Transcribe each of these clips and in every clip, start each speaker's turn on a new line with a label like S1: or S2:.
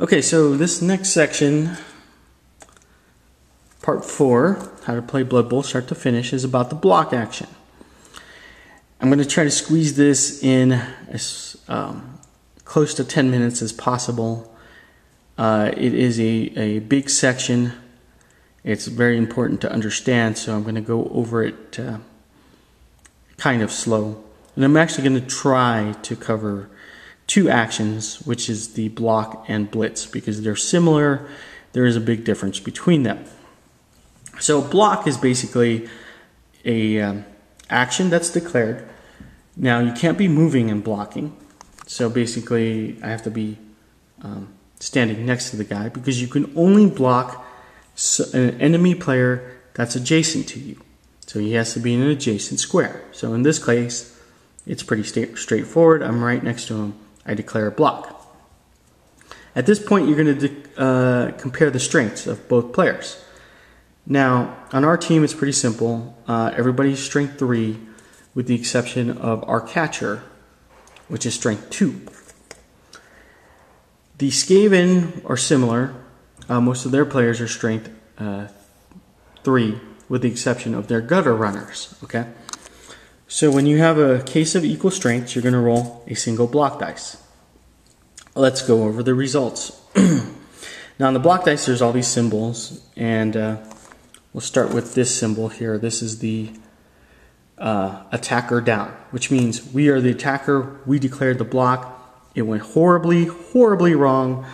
S1: Okay, so this next section, part 4, how to play Blood Bowl start to finish, is about the block action. I'm going to try to squeeze this in as close to 10 minutes as possible. It is a big section. It's very important to understand, so I'm going to go over it kind of slow. And I'm actually going to try to cover 2 actions, which is the block and blitz, because they're similar. There is a big difference between them. So block is basically a action that's declared. Now you can't be moving and blocking. So basically I have to be standing next to the guy, because you can only block an enemy player that's adjacent to you. So he has to be in an adjacent square. So in this case, it's pretty straightforward. I'm right next to him. I declare a block. At this point, you're going to compare the strengths of both players. Now, on our team, it's pretty simple. Everybody's strength 3, with the exception of our catcher, which is strength 2. The Skaven are similar. Most of their players are strength 3, with the exception of their gutter runners. Okay. So when you have a case of equal strengths, you're going to roll a single block dice. Let's go over the results. Now on the block dice, there's all these symbols, and we'll start with this symbol here. This is the attacker down, which means we are the attacker. We declared the block. It went horribly, horribly wrong.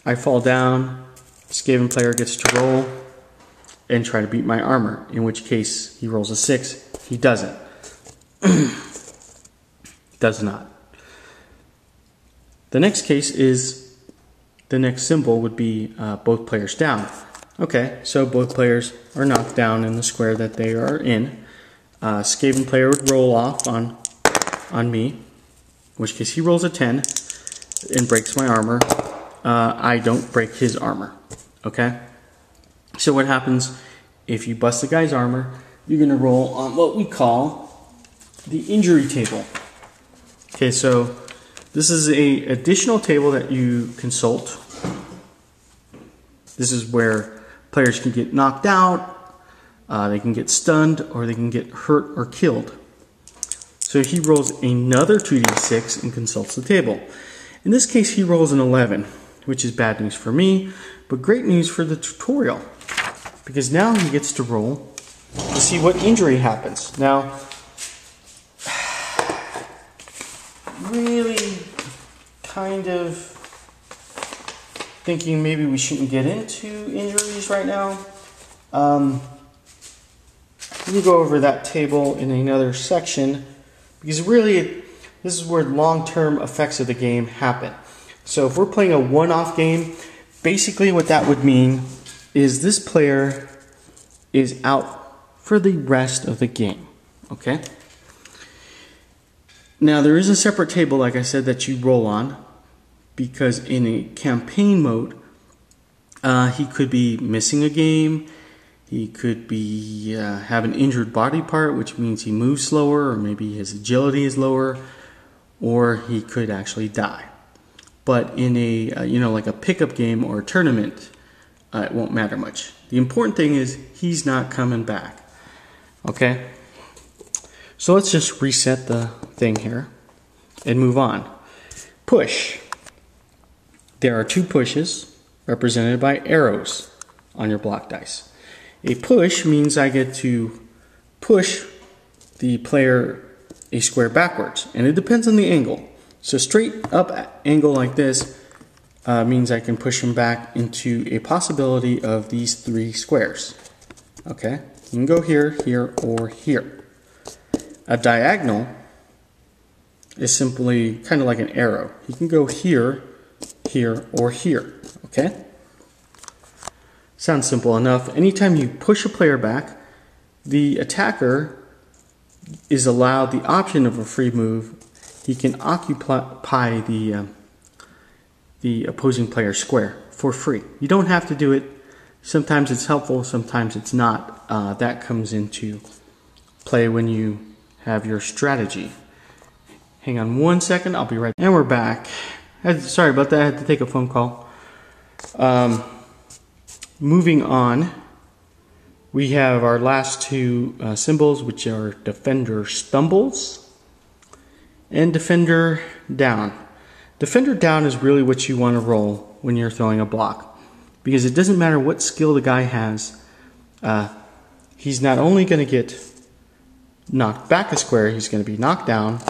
S1: I fall down. Skaven player gets to roll and try to beat my armor, in which case he rolls a 6. He doesn't. Does not. The next case is, the next symbol would be both players down. Okay, so both players are knocked down in the square that they are in. Skaven player would roll off on me, in which case he rolls a 10 and breaks my armor. I don't break his armor. Okay? So what happens if you bust the guy's armor? You're going to roll on what we call the injury table. Okay, so this is a additional table that you consult. This is where players can get knocked out, they can get stunned, or they can get hurt or killed. So he rolls another 2d6 and consults the table. In this case, he rolls an 11, which is bad news for me, but great news for the tutorial, because now he gets to roll to see what injury happens. Now, really kind of thinking maybe we shouldn't get into injuries right now. We'll go over that table in another section, because really this is where long-term effects of the game happen. So if we're playing a one-off game, basically what that would mean is this player is out for the rest of the game. Okay? Now there is a separate table, like I said, that you roll on, because in a campaign mode, he could be missing a game, he could be have an injured body part, which means he moves slower, or maybe his agility is lower, or he could actually die. But in a like a pickup game or a tournament, it won't matter much. The important thing is he's not coming back. Okay? So let's just reset the thing here and move on. Push. There are 2 pushes represented by arrows on your block dice. A push means I get to push the player a square backwards, and it depends on the angle. So straight up angle like this means I can push him back into a possibility of these 3 squares. Okay? You can go here, here, or here. A diagonal is simply kind of like an arrow. You can go here, here, or here. Okay? Sounds simple enough. Anytime you push a player back, the attacker is allowed the option of a free move. He can occupy the opposing player's square for free. You don't have to do it. Sometimes it's helpful, sometimes it's not. That comes into play when you have your strategy. Hang on one second, I'll be right back. And we're back. Sorry about that, I had to take a phone call. Moving on, we have our last two symbols, which are defender stumbles and defender down. Defender down is really what you want to roll when you're throwing a block, because it doesn't matter what skill the guy has. He's not only going to get knocked back a square, he's going to be knocked down,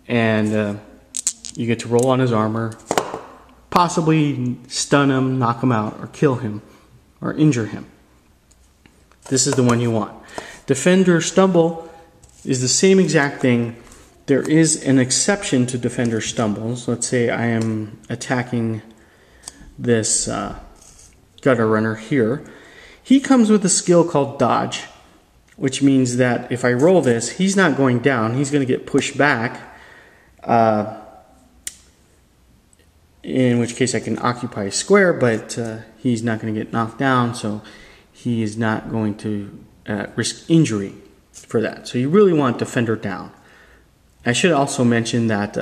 S1: and you get to roll on his armor, possibly stun him, knock him out, or kill him, or injure him. This is the one you want. Defender stumble is the same exact thing. There is an exception to defender stumbles. Let's say I am attacking this gutter runner here. He comes with a skill called dodge, which means that if I roll this, he's not going down, he's going to get pushed back, in which case I can occupy a square, but he's not going to get knocked down, so he is not going to risk injury for that. So you really want defender down. I should also mention that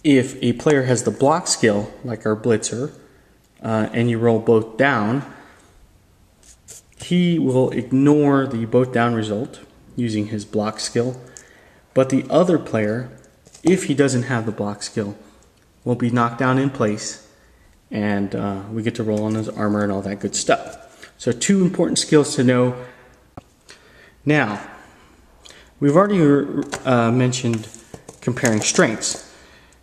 S1: if a player has the block skill, like our blitzer, and you roll both down, he will ignore the both down result using his block skill, but the other player, if he doesn't have the block skill, will be knocked down in place, and we get to roll on his armor and all that good stuff. So two important skills to know. Now, we've already mentioned comparing strengths.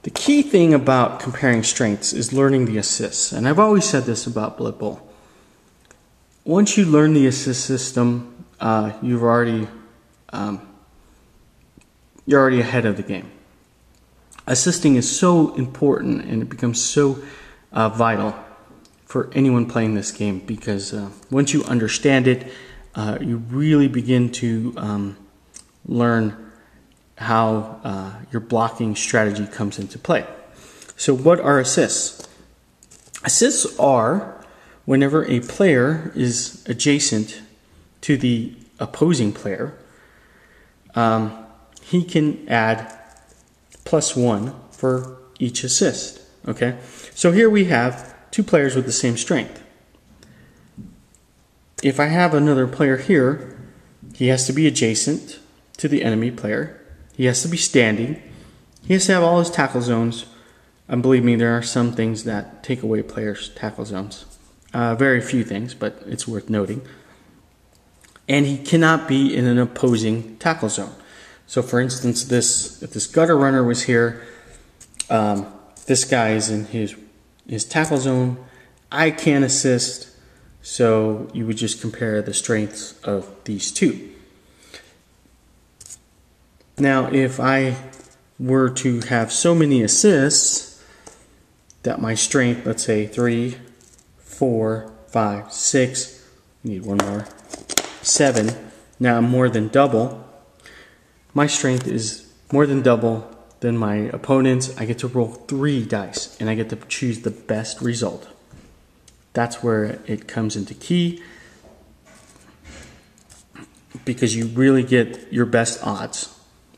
S1: The key thing about comparing strengths is learning the assists, and I've always said this about Blood Bowl. Once you learn the assist system, you're already ahead of the game. Assisting is so important, and it becomes so vital for anyone playing this game, because once you understand it, you really begin to learn how your blocking strategy comes into play. So what are assists? Assists are whenever a player is adjacent to the opposing player, he can add +1 for each assist. Okay, so here we have two players with the same strength. If I have another player here, he has to be adjacent to the enemy player. He has to be standing. He has to have all his tackle zones. And believe me, there are some things that take away players' tackle zones. Very few things, but it's worth noting. And he cannot be in an opposing tackle zone. So for instance, if this gutter runner was here, this guy is in his tackle zone. I can't assist, so you would just compare the strengths of these two. Now, if I were to have so many assists that my strength, let's say 3, 4, 5, 6, need one more, 7, now I'm more than double. My strength is more than double than my opponent's. I get to roll 3 dice, and I get to choose the best result. That's where it comes into key, because you really get your best odds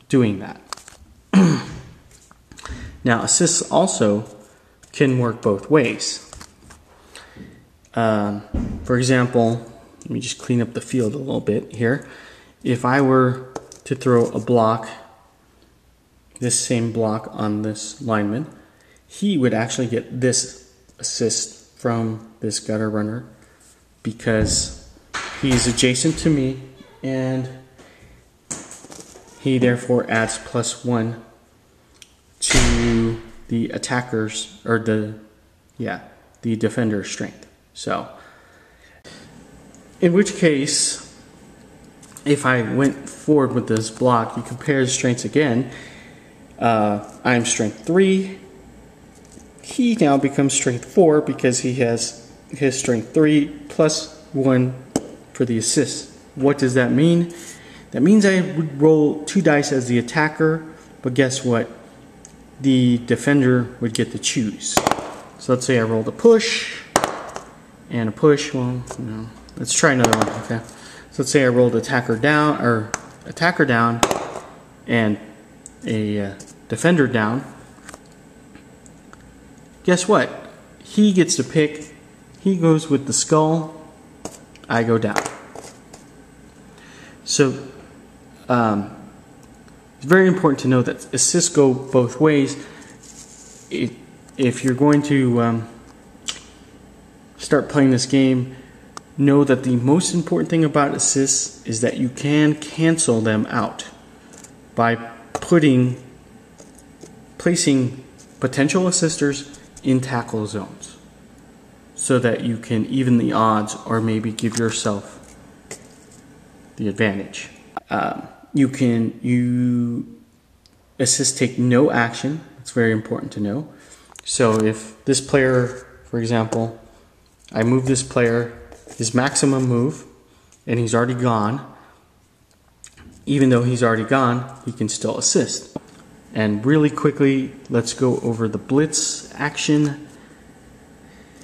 S1: doing that. Now, assists also can work both ways. For example, let me just clean up the field a little bit here. If I were to throw a block, this same block on this lineman, he would actually get this assist from this gutter runner because he's adjacent to me, and he therefore adds +1 to the attacker's, or the defender's strength. So, in which case, if I went forward with this block, you compare the strengths again. I'm strength 3. He now becomes strength 4 because he has his strength 3 +1 for the assist. What does that mean? That means I would roll 2 dice as the attacker, but guess what? The defender would get to choose. So let's say I rolled a push and a push. Well, no. Let's try another one. Okay. So let's say I rolled attacker down and a defender down. Guess what? he gets to pick. He goes with the skull. I go down. So it's very important to know that assists go both ways. If you're going to start playing this game, know that the most important thing about assists is that you can cancel them out by placing potential assisters in tackle zones, so that you can even the odds or maybe give yourself the advantage. Assists take no action. It's very important to know. So if this player, for example, I move this player, his maximum move, and he's already gone, even though he's already gone, he can still assist. And really quickly, let's go over the blitz action.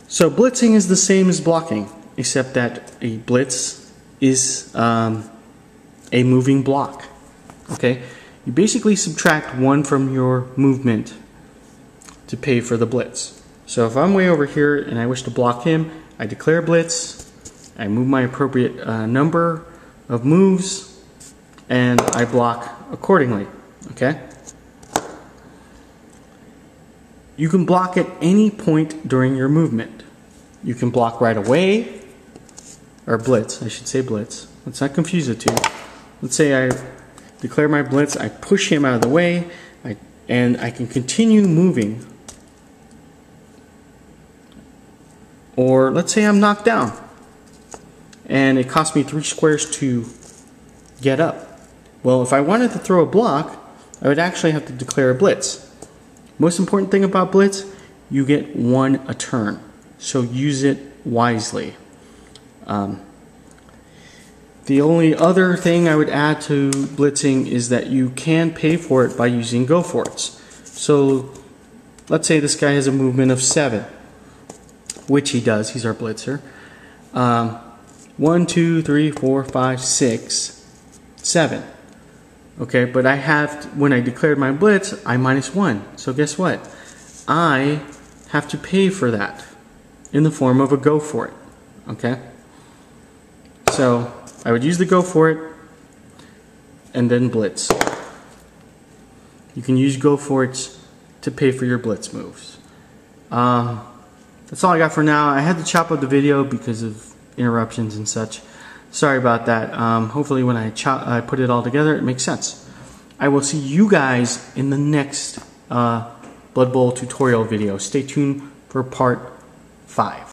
S1: So blitzing is the same as blocking, except that a blitz is a moving block. Okay, you basically subtract 1 from your movement to pay for the blitz. So if I'm way over here and I wish to block him, I declare blitz, I move my appropriate number of moves, and I block accordingly. Okay. You can block at any point during your movement. You can block right away, or blitz, I should say blitz. Let's not confuse the two. Let's say I declare my blitz, I push him out of the way, and I can continue moving. Or let's say I'm knocked down, and it costs me 3 squares to get up. Well, if I wanted to throw a block, I would actually have to declare a blitz. Most important thing about blitz, you get 1 a turn, so use it wisely. The only other thing I would add to blitzing is that you can pay for it by using go for it's. So let's say this guy has a movement of 7, which he does, he's our blitzer. 1, 2, 3, 4, 5, 6, 7. Okay, but I have, when I declared my blitz, I -1. So guess what? I have to pay for that in the form of a go for it. Okay? So I would use the go for it and then blitz. You can use go for it to pay for your blitz moves. That's all I got for now. I had to chop up the video because of interruptions and such. Sorry about that. Hopefully when I put it all together, it makes sense. I will see you guys in the next Blood Bowl tutorial video. Stay tuned for part 5.